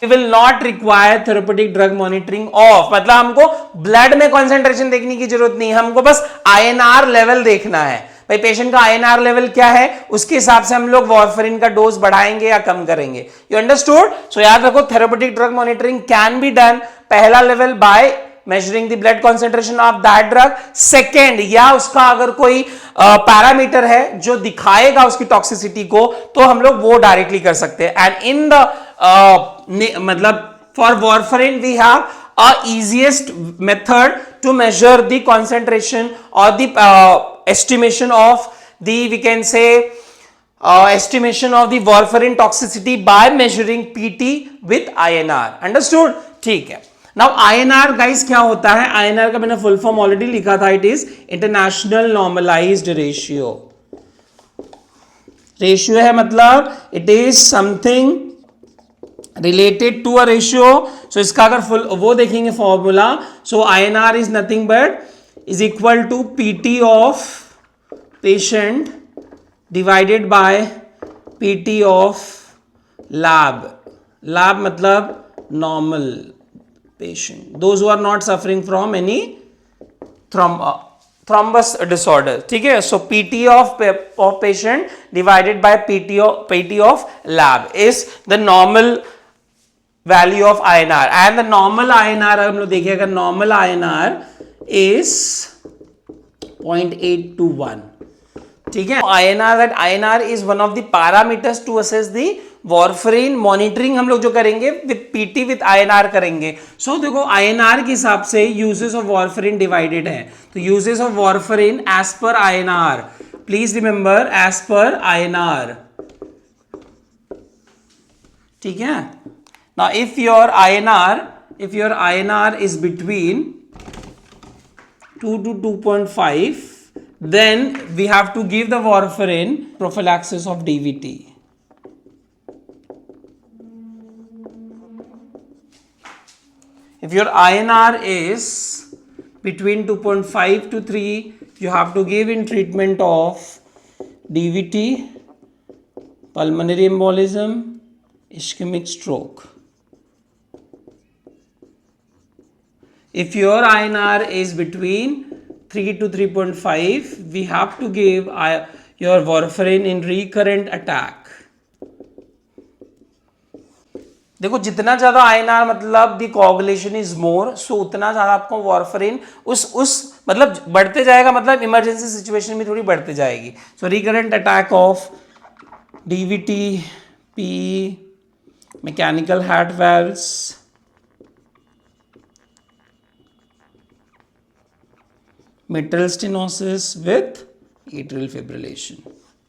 we will not require therapeutic drug monitoring of, मतलब हमको ब्लड में कॉन्सेंट्रेशन देखने की जरूरत नहीं, हमको बस INR लेवल देखना है। भाई पेशेंट का INR लेवल क्या है, उसके हिसाब से हम लोग वॉरफरिन का डोज बढ़ाएंगे या कम करेंगे। You understood? सो याद रखो, therapeutic drug monitoring can be done, पहला level by measuring the blood concentration of that drug, second या उसका अगर कोई पैरामीटर है जो दिखाएगा उसकी टॉक्सिसिटी को, तो हम लोग वो डायरेक्टली कर सकते हैं। एंड इन द मतलब for warfarin we have a easiest method to measure the concentration or the estimation of the, we can say, estimation of the warfarin toxicity by measuring PT with INR। understood? ठीक है। नाउ INR गाइस क्या होता है, INR का मैंने फुल फॉर्म ऑलरेडी लिखा था, it is international normalized ratio. Ratio है मतलब it is something related to a ratio. So इसका अगर फुल वो देखेंगे formula, so INR is nothing but is equal to PT of patient divided by PT of lab. Lab मतलब normal patient, those who are not suffering from any thrombus disorder, ठीक है। so PT of patient divided by PT of lab is the normal value of INR, and the normal INR हम लोग देखिए, अगर normal INR is 0.821, ठीक है। INR is one of the parameters to assess the warfarin monitoring हम लोग जो करेंगे विथ PT विथ INR करेंगे। सो देखो INR के हिसाब से यूजेस ऑफ वॉरफरिन डिवाइडेड है, तो uses of warfarin as per INR, please remember as per INR, ठीक है। Now if your INR is between 2 to 2.5, then we have to give the warfarin prophylaxis of DVT। If your INR is between 2.5 to 3, you have to give in treatment of DVT, pulmonary embolism, ischemic stroke। If your INR is between 3 to 3.5, we have to give your warfarin in recurrent attack। देखो जितना ज्यादा INR मतलब द कोगुलेशन इज मोर, सो उतना ज्यादा आपको वॉरफरिन उस मतलब बढ़ते जाएगा, मतलब इमरजेंसी सिचुएशन में थोड़ी बढ़ते जाएगी। So recurrent attack of DVT, PE, mechanical heart valves, mitral stenosis with atrial fibrillation,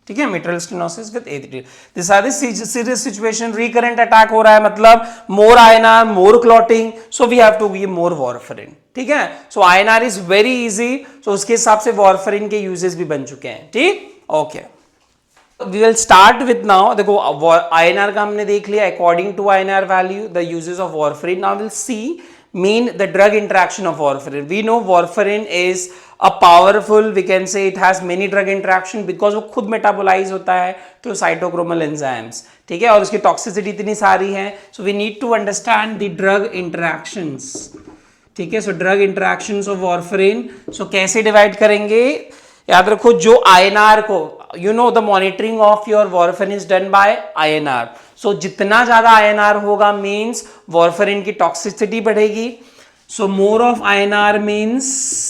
ठीक है, mitral stenosis with atrial, this are the serious situation. Recurrent attack हो रहा है मतलब more INR, more clotting, so we have to give more warfarin, ठीक है। So INR is very easy, so उसके हिसाब से वॉरफरिन के यूजेस भी बन चुके हैं, ठीक, okay. We will start with now, देखो INR का हमने देख लिया, according to INR value the uses of warfarin. Now will see mean the drug interaction of warfarin। We know warfarin is a powerful, we can say it has many drug interaction because वो खुद मेटाबोलाइज होता है through cytochrome enzymes, ठीक है, और उसकी टॉक्सिसिटी इतनी सारी है, so we need to understand the drug interactions, ठीक है। so drug interactions of warfarin, so कैसे डिवाइड करेंगे, याद रखो जो INR को, you know the monitoring of your warfarin is done by INR, so जितना ज्यादा INR होगा means warfarin की टॉक्सिसिटी बढ़ेगी। so more of INR means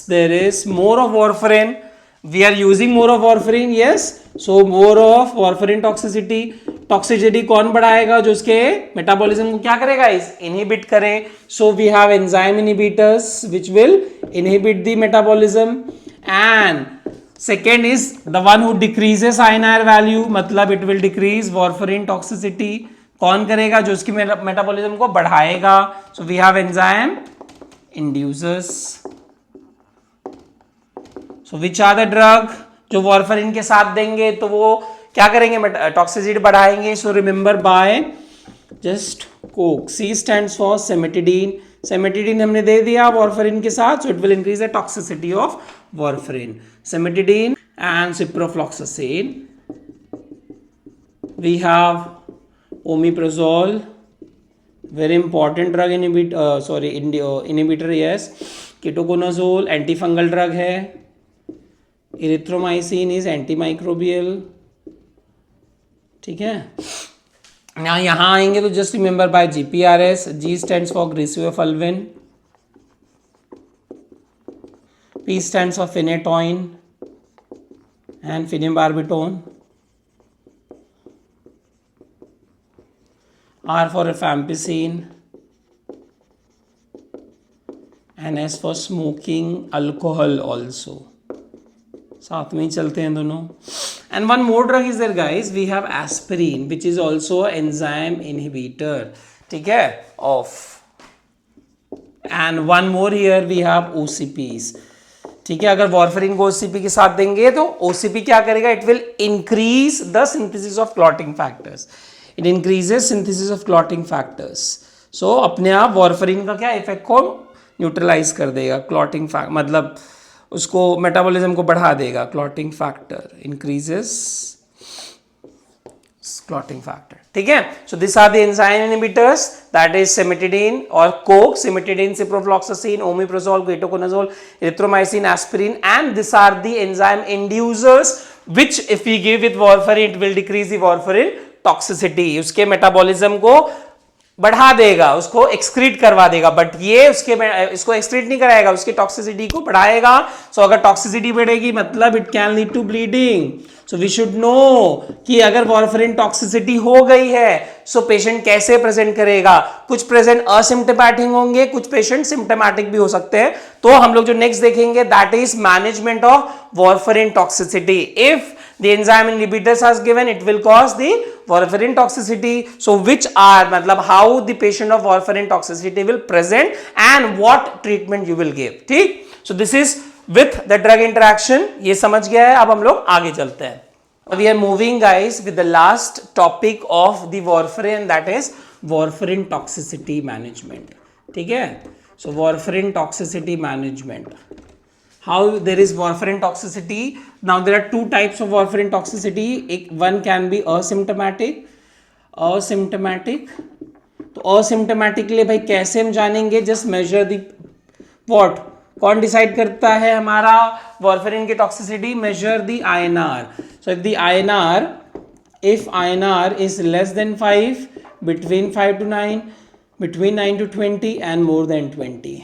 there is more of warfarin, we are using more of warfarin, yes, so more of warfarin toxicity कौन बढ़ाएगा, जो उसके मेटाबॉलिज्म को क्या करेगा, इस इनहिबिट करे। so we have enzyme inhibitors which will inhibit the metabolism, and second is the one who decreases INR value, मतलब it will decrease warfarin toxicity, कौन करेगा, जो उसकी मेटाबॉलिज्म को बढ़ाएगा। so we have enzyme inducers. So which are the drug जो वॉरफरिन के साथ देंगे तो वो क्या करेंगे, टॉक्सिसिटी बढ़ाएंगे. So remember by just coke. C stands for cimetidine. Cimetidine हमने दे दिया वॉरफरिन के साथ, so it will increase the toxicity of warfarin. Cimetidine and ciprofloxacin. We have omeprazole, very important drug inhibitor, yes. Ketoconazole antifungal drug है. Erythromycin is antimicrobial. ठीक है. यहाँ आएंगे तो just remember by GPRS. G stands for griseofulvin. P stands for phenytoin and phenobarbital. R for rifampicin, and S for smoking alcohol also. साथ में ही चलते हैं दोनों. And one more drug is there guys, we have aspirin which is also enzyme inhibitor. ठीक है, of. And one more here we have OCPs. ठीक है, अगर वॉरफरिन को OCP के साथ देंगे तो OCP क्या करेगा, it will increase the synthesis of clotting factors. It increases synthesis of clotting factors. So अपने आप वॉरफरिन का क्या इफेक्ट को न्यूट्रलाइज कर देगा. क्लॉटिंग फैक्टर मतलब उसको मेटाबॉलिज्म को बढ़ा देगा. Clotting factor increases clotting factor. ठीक है. So this are the enzyme inhibitors, that is cimetidine और coke. Cimetidine, ciprofloxacin, omeprazole, ketoconazole, erythromycin, aspirin, and this are the enzyme inducers which if we give with warfarin it will decrease the warfarin toxicity. उसके मेटाबॉलिज्म को बढ़ा देगा, उसको एक्सक्रीट करवा देगा, बट ये इसको एक्सक्रीट नहीं कराएगा, उसकी टॉक्सिसिटी को बढ़ाएगा. सो अगर टॉक्सिसिटी बढ़ेगी मतलब it can lead to bleeding. So we should know कि अगर वॉरफरिन टॉक्सिसिटी हो गई है सो पेशेंट कैसे प्रेजेंट करेगा. कुछ प्रेजेंट असिम्प्टोमैटिक होंगे, कुछ पेशेंट सिम्प्टोमैटिक भी हो सकते हैं. तो हम लोग जो नेक्स्ट देखेंगे that is management of warfarin toxicity. If the enzyme inhibitors has given, it will cause the warfarin toxicity. So which are मतलब how the patient of warfarin toxicity will present and what treatment you will give. ठीक. So this is with the drug interaction. ये समझ गया है. अब हम लोग आगे चलते हैं. We are moving guys with the last topic of the warfarin, that is warfarin toxicity management. ठीक है. So warfarin toxicity management. How there is warfarin toxicity. Now there are two types of warfarin toxicity. One can be asymptomatic. तो asymptomatic के लिए भाई कैसे हम जानेंगे? Just measure the what? कौन डिसाइड करता है हमारा warfarin की toxicity? Measure the INR. So if the INR is less than 5, between 5 to 9, between 9 to 20, and more than 20.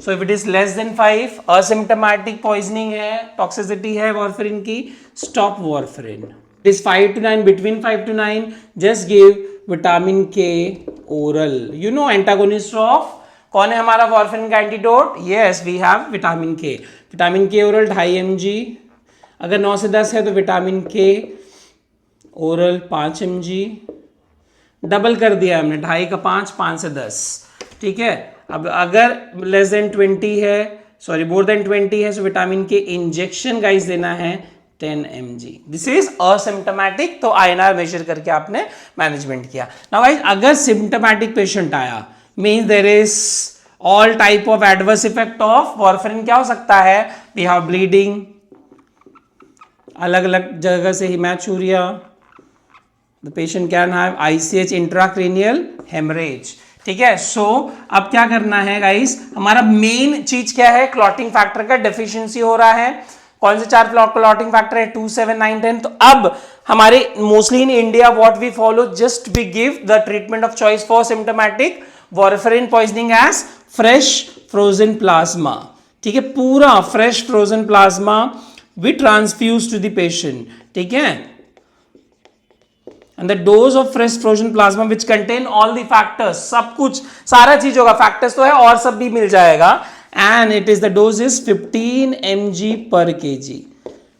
So if it is less than 5, asymptomatic poisoning है, toxicity है warfarin की, stop warfarin. It is 5 to 9, between 5 to 9, just give vitamin K oral. You know antagonist of, कौन है हमारा warfarin का antidote? Yes, we have vitamin K. Vitamin K oral 2.5 mg. अगर 9 से 10 है तो vitamin K oral 5 mg. Double कर दिया हमने, 2.5 का 5 से 10. ठीक है. अब अगर लेस देन 20 है, सॉरी मोर देन 20 है, सो विटामिन के इंजेक्शन गाइस देना है 10 mg. This is asymptomatic. तो आईएनआर मेजर करके आपने मैनेजमेंट किया. नाउ गाइस अगर सिम्प्टोमैटिक पेशेंट आया means there is all type of adverse effect of warfarin. क्या हो सकता है? वी हैव ब्लीडिंग, अलग अलग जगह से haematuria, the patient can have ICH intracranial haemorrhage. ठीक है. सो अब क्या करना है गाइस, हमारा मेन चीज क्या है? क्लॉटिंग फैक्टर का डेफिशिएंसी हो रहा है. कौन से 4 क्लॉटिंग फैक्टर है? 2, 7, 9, 10. तो अब हमारे mostly in India what we follow, just we give the treatment of choice for symptomatic warfarin poisoning as fresh frozen plasma. ठीक है. पूरा fresh frozen plasma we transfuse to the patient. ठीक है. And the dose of fresh frozen plasma which contain all the factors, सब कुछ सारा चीज होगा, factors तो है और सब भी मिल जाएगा. And it is the dose is 15 mg per kg.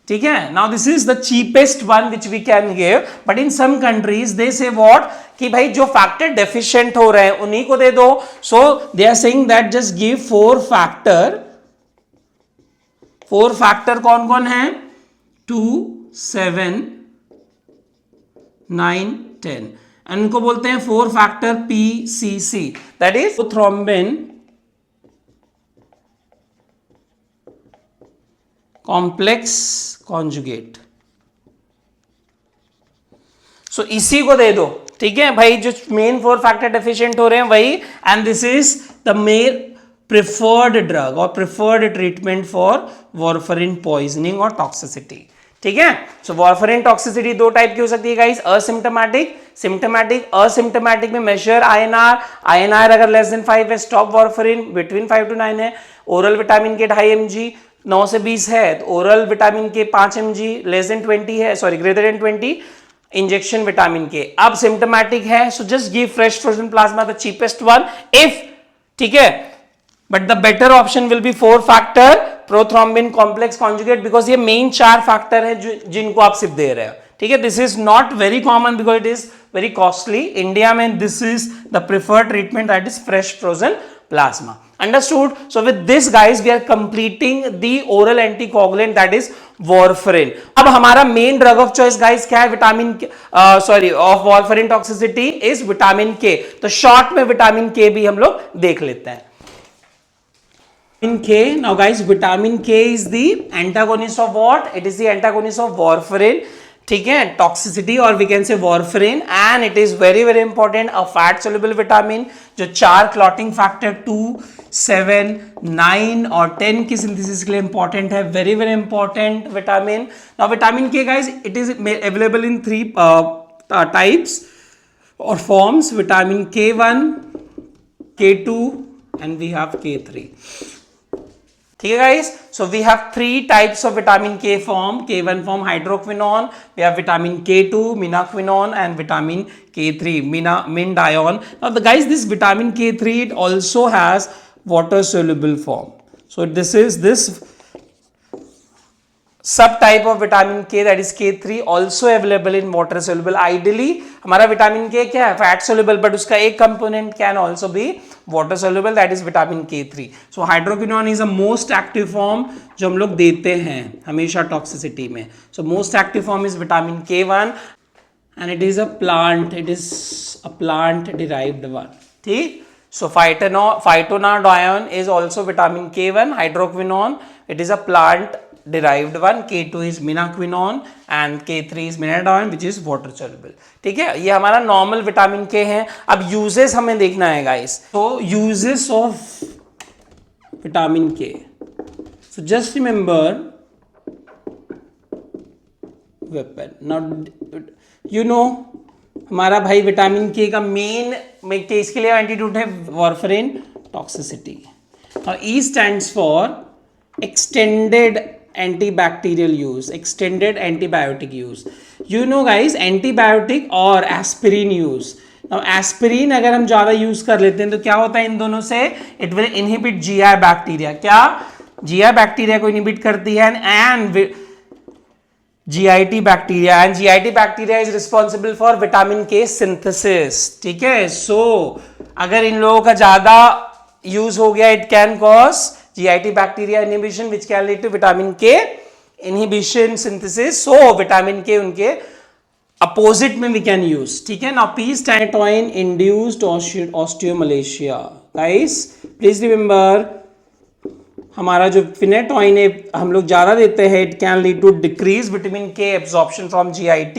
ठीक है. Now this is the cheapest one which we can give, but in some countries they say what कि भाई जो फैक्टर डेफिशिएंट हो रहे हैं उन्हीं को दे दो. So they are saying that just give four factor. Four factor कौन कौन है? 2, 7, 9, 10. एंड उनको बोलते हैं four factor PCC, that is thrombin complex conjugate. So इसी को दे दो. ठीक है भाई, जो मेन फोर फैक्टर डेफिशिएंट हो रहे हैं वही. And this is the main preferred drug और preferred treatment for warfarin poisoning और टॉक्सिसिटी. ठीक है. सो वॉरफरिन टॉक्सिसिटी दो टाइप की हो सकती है गाइस, असिम्टोमेटिक, सिम्टोमेटिक. असिम्टोमेटिक में मेजर INR. INR अगर लेस देन 5 है स्टॉप वॉरफरिन, बिटवीन 5 to 9 है. ओरल विटामिन के 2.5 mg 9 से 20 है तो ओरल विटामिन के 5 mg, लेस देन 20 है, sorry greater than 20 injection vitamin K. अब सिम्टोमेटिक है, so just give fresh frozen plasma, the cheapest one if. ठीक है, but the better option will be four factor prothrombin complex conjugate, because ये मेन 4 फैक्टर है जिनको आप सिर्फ दे रहे हो. ठीक है, this is not very common because it is very costly. India में this is the preferred treatment, that is fresh frozen plasma. Understood? So with this guys we are completing the oral anticoagulant, that is warfarin. अब हमारा main drug of choice guys क्या है? Vitamin of warfarin toxicity is vitamin K. तो short में विटामिन K भी हम लोग देख लेते हैं. Vitamin K. Now guys, vitamin K is the antagonist of what? It is the antagonist of warfarin. ठीक है, टॉक्सिसिटी और we can say warfarin. And it is very very important, a fat soluble vitamin जो 4 क्लॉटिंग फैक्टर 2, 7, 9 और 10 की सिंथेसिस के लिए इंपॉर्टेंट है. Very very important vitamin. Now vitamin K guys it is available in 3 types और forms. Vitamin K1, K2 and we have K3. ठीक है guys, so we have 3 types of vitamin K form. K1 form hydroquinone, we have vitamin K2 menaquinone and vitamin K3 menadione. Now guys this vitamin K3 it also has water soluble form. So this is this subtype of vitamin K, that is K3, also available in water soluble. Ideally हमारा विटामिन K क्या है? फैट सोल्युबल, बट उसका एक component can also be water soluble, that is vitamin K3. So hydroquinone is a most active form जो हम लोग देते हैं हमेशा टॉक्सिसिटी में. So most active form is vitamin K1 and it is a plant, it is a plant derived one. ठीक. So phytonadione is also vitamin K1. Hydroquinone, it is a plant derived one. K2 is minaquinone and K3 is minadione which is water soluble. ठीक है, ये हमारा नॉर्मल विटामिन K है. अब यूजेस हमें देखना है गाइस. तो uses of vitamin K. So just remember weapon. Now you know हमारा भाई विटामिन K का मेन केस के लिए एंटीडोट है वॉरफरिन टॉक्सिसिटी. और E stands for extended antibacterial use, extended antibiotic use. You know guys, antibiotic और एस्पिरिन यूज. अब एस्पिरिन अगर हम ज्यादा यूज कर लेते हैं तो क्या होता है इन दोनों से? It will inhibit GI bacteria. क्या? GI बैक्टीरिया को इनहिबिट करती है and GIT bacteria, and GIT bacteria is responsible for vitamin K synthesis. ठीक है, so अगर इन लोगों का ज्यादा यूज हो गया it can cause GIT bacteria inhibition which can lead to vitamin K inhibition synthesis. So vitamin K उनके अपोजिट में we can use. ठीक है. Now P phenytoin induced osteomalacia. Guys please remember हमारा जो फिनेटॉइन है हम लोग ज्यादा देते हैं, it can lead to decrease vitamin K absorption from GIT.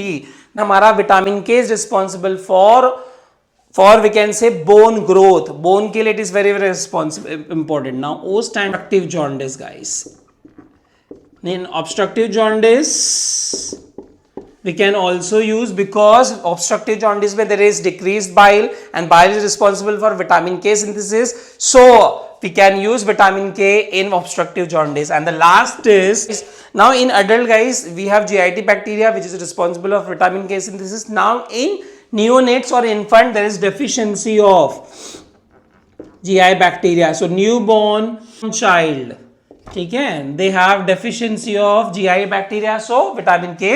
हमारा vitamin K is responsible for we can say bone growth. Bone के लिए it is very very important. Now oh obstructive jaundice guys. In obstructive jaundice we can also use because obstructive jaundice में there is decreased bile and bile is responsible for vitamin K synthesis. So we can use vitamin K in obstructive jaundice. And the last is now in adult guys we have GIT bacteria which is responsible of vitamin K synthesis. Now in neonates or infant there is deficiency of GI bacteria. So newborn child ठीक है, they have deficiency of GI bacteria, so vitamin K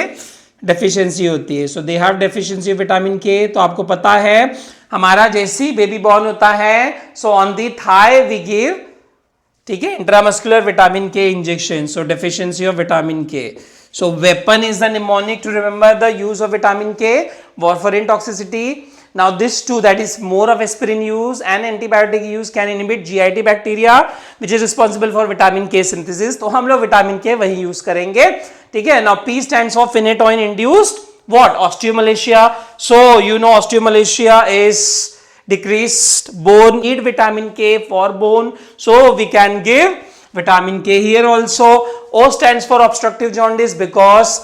deficiency होती है, so they have deficiency of vitamin K. तो आपको पता है हमारा जैसी बेबी बॉर्न होता है, so on the thigh we give, ठीक है, intramuscular vitamin K injection, so deficiency of vitamin K. So weapon is the mnemonic to remember the use of vitamin K, warfarin toxicity. Now this too, that is more of aspirin use and antibiotic use can inhibit GIT bacteria which is responsible for vitamin K synthesis. तो हम लोग विटामिन के वही यूज करेंगे, ठीक है। Now P stands for phenytoin induced what? Osteomalacia. So you know osteomalacia is decreased bone, need vitamin K for bone, so we can give vitamin K here also. O stands for obstructive jaundice because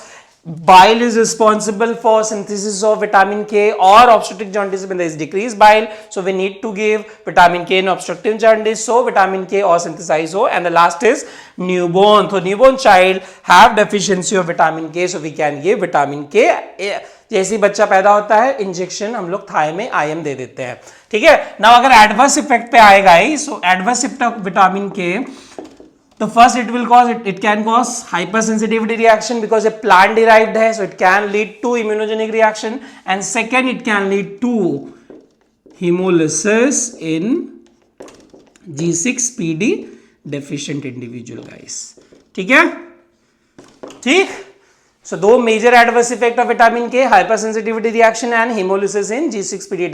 bile is responsible for synthesis of vitamin K, or obstructive jaundice when there is decreased bile, so we need to give vitamin K in obstructive jaundice, so vitamin K or synthesize O. And the last is newborn, so newborn child have deficiency of vitamin K, so we can give vitamin K. जैसे बच्चा पैदा होता है इंजेक्शन हम लोग थाई में IM दे देते हैं, ठीक है ना। अगर एडवर्स इफेक्ट पे आएगा ही, सो adverse effect of vitamin K, तो first it can cause hypersensitivity reaction because a plant derived है, so it can lead to immunogenic reaction, and second it can lead to hemolysis in G6PD deficient individual guys, ठीक है, ठीक। So दो major adverse effect of vitamin K, hypersensitivity reaction and hemolysis in G6PD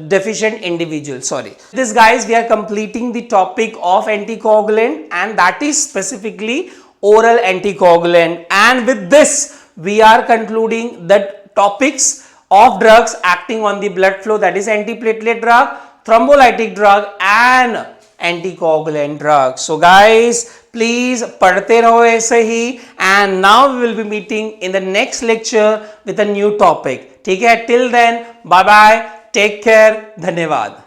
deficient individual. Sorry. This guys, we are completing the topic of anticoagulant, and that is specifically oral anticoagulant. And with this, we are concluding the topics of drugs acting on the blood flow, that is antiplatelet drug, thrombolytic drug and anticoagulant drug. So guys, please पढ़ते रहो ऐसे ही, and now we will be meeting in the next lecture with a new topic, ठीक है। Till then, bye bye, take care, धन्यवाद।